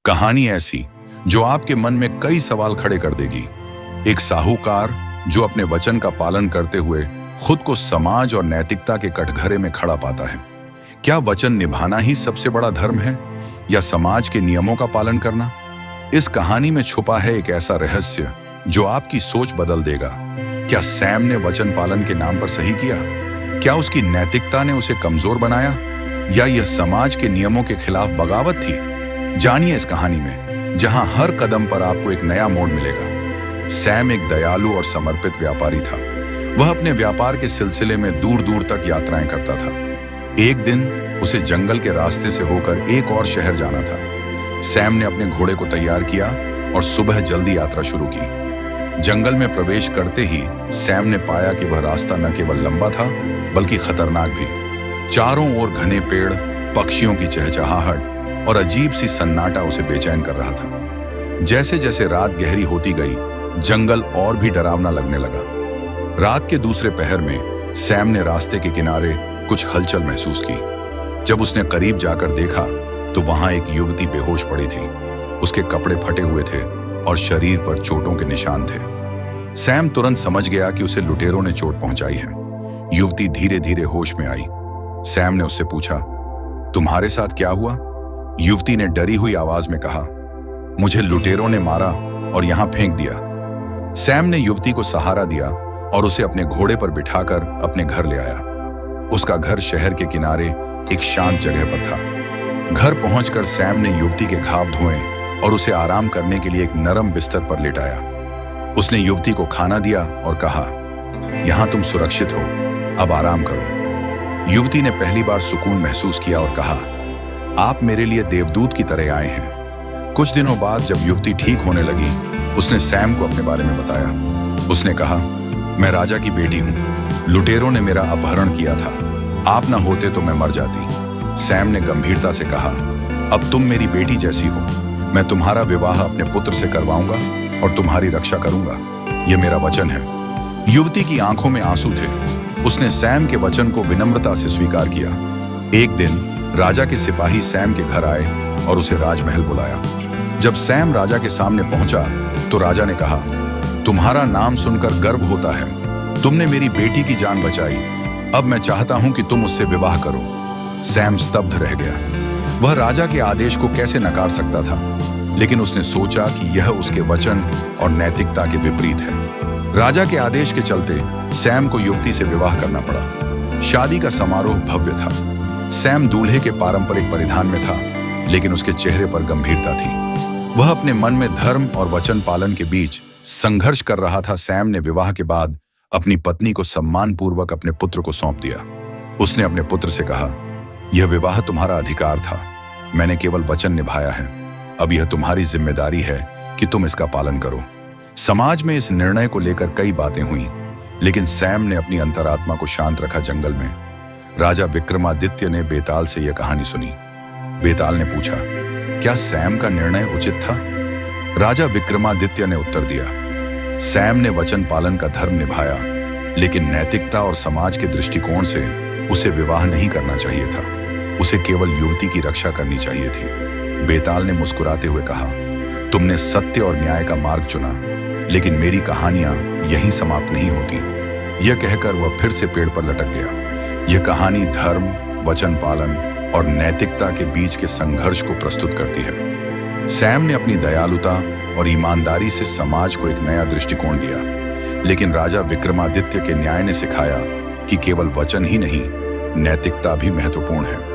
कहानी ऐसी जो आपके मन में कई सवाल खड़े कर देगी। एक साहूकार जो अपने वचन का पालन करते हुए खुद को समाज और नैतिकता के कटघरे में खड़ा पाता है। क्या वचन निभाना ही सबसे बड़ा धर्म है या समाज के नियमों का पालन करना? इस कहानी में छुपा है एक ऐसा रहस्य जो आपकी सोच बदल देगा। क्या सैम ने वचन पालन के नाम पर सही किया? क्या उसकी नैतिकता ने उसे कमजोर बनाया या यह समाज के नियमों के खिलाफ बगावत थी? जानिए इस कहानी में, जहां हर कदम पर आपको एक नया मोड़ मिलेगा। सैम एक दयालु और समर्पित व्यापारी था। वह अपने व्यापार के सिलसिले में दूर दूर तक यात्राएं करता था। एक दिन उसे जंगल के रास्ते से होकर एक और शहर जाना था। सैम ने अपने घोड़े को तैयार किया और सुबह जल्दी यात्रा शुरू की। जंगल में प्रवेश करते ही सैम ने पाया कि वह रास्ता न केवल लंबा था बल्कि खतरनाक भी। चारों ओर घने पेड़, पक्षियों की चहचहाहट और अजीब सी सन्नाटा उसे बेचैन कर रहा था। जैसे जैसे रात गहरी होती गई, जंगल और भी डरावना लगने लगा। रात के दूसरे पहर में सैम ने रास्ते के किनारे कुछ हलचल महसूस की। जब उसने करीब जाकर देखा तो वहां एक युवती बेहोश पड़ी थी। उसके कपड़े फटे हुए थे और शरीर पर चोटों के निशान थे। सैम तुरंत समझ गया कि उसे लुटेरों ने चोट पहुंचाई है। युवती धीरे धीरे होश में आई। सैम ने उससे पूछा, तुम्हारे साथ क्या हुआ? युवती ने डरी हुई आवाज में कहा, मुझे लुटेरों ने मारा और यहां फेंक दिया। सैम ने युवती को सहारा दिया और उसे अपने घोड़े पर बिठाकर अपने घर ले आया। उसका घर शहर के किनारे एक शांत जगह पर था। घर पहुंचकर सैम ने युवती के घाव धोए और उसे आराम करने के लिए एक नरम बिस्तर पर लेटाया। उसने युवती को खाना दिया और कहा, यहां तुम सुरक्षित हो, अब आराम करो। युवती ने पहली बार सुकून महसूस किया और कहा, आप मेरे लिए देवदूत की तरह आए हैं। कुछ दिनों बाद जब युवती ठीक होने लगी, उसने सैम को अपने बारे में बताया। उसने कहा, मैं राजा की बेटी हूं। लुटेरों ने मेरा अपहरण किया था। आप ना होते तो मैं मर जाती। सैम ने गंभीरता से कहा, अब तुम मेरी बेटी जैसी हो। मैं तुम्हारा विवाह अपने पुत्र से करवाऊंगा और तुम्हारी रक्षा करूंगा। यह मेरा वचन है। युवती की आंखों में आंसू थे। उसने सैम के वचन को विनम्रता से स्वीकार किया। एक दिन राजा के सिपाही सैम के घर आए और उसे राजमहल बुलाया। जब सैम राजा के सामने पहुंचा तो राजा ने कहा, तुम्हारा नाम सुनकर गर्व होता है। तुमने मेरी बेटी की जान बचाई। अब मैं चाहता हूं कि तुम उससे विवाह करो। सैम स्तब्ध रह गया। वह राजा के आदेश को कैसे नकार सकता था, लेकिन उसने सोचा कि यह उसके वचन और नैतिकता के विपरीत है। राजा के आदेश के चलते सैम को युवती से विवाह करना पड़ा। शादी का समारोह भव्य था। सैम दूल्हे के पारंपरिक परिधान में था, लेकिन उसके चेहरे पर गंभीरता थी। वह अपने मन में धर्म और वचन पालन के बीच संघर्ष कर रहा था। सैम ने विवाह के बाद अपनी पत्नी को सम्मानपूर्वक अपने पुत्र को सौंप दिया। उसने अपने पुत्र से कहा, यह विवाह तुम्हारा अधिकार था। मैंने केवल वचन निभाया है। अब यह तुम्हारी जिम्मेदारी है कि तुम इसका पालन करो। समाज में इस निर्णय को लेकर कई बातें हुई, लेकिन सैम ने अपनी अंतरात्मा को शांत रखा। जंगल में राजा विक्रमादित्य ने बेताल से यह कहानी सुनी। बेताल ने पूछा, क्या सैम का निर्णय उचित था? राजा विक्रमादित्य ने उत्तर दिया, सैम ने वचन पालन का धर्म निभाया, लेकिन नैतिकता और समाज के दृष्टिकोण से उसे विवाह नहीं करना चाहिए था। उसे केवल युवती की रक्षा करनी चाहिए थी। बेताल ने मुस्कुराते हुए कहा, तुमने सत्य और न्याय का मार्ग चुना, लेकिन मेरी कहानियां यहीं समाप्त नहीं होती। यह कहकर वह फिर से पेड़ पर लटक गया। यह कहानी धर्म, वचन पालन और नैतिकता के बीच के संघर्ष को प्रस्तुत करती है। सैम ने अपनी दयालुता और ईमानदारी से समाज को एक नया दृष्टिकोण दिया, लेकिन राजा विक्रमादित्य के न्याय ने सिखाया कि केवल वचन ही नहीं, नैतिकता भी महत्वपूर्ण है।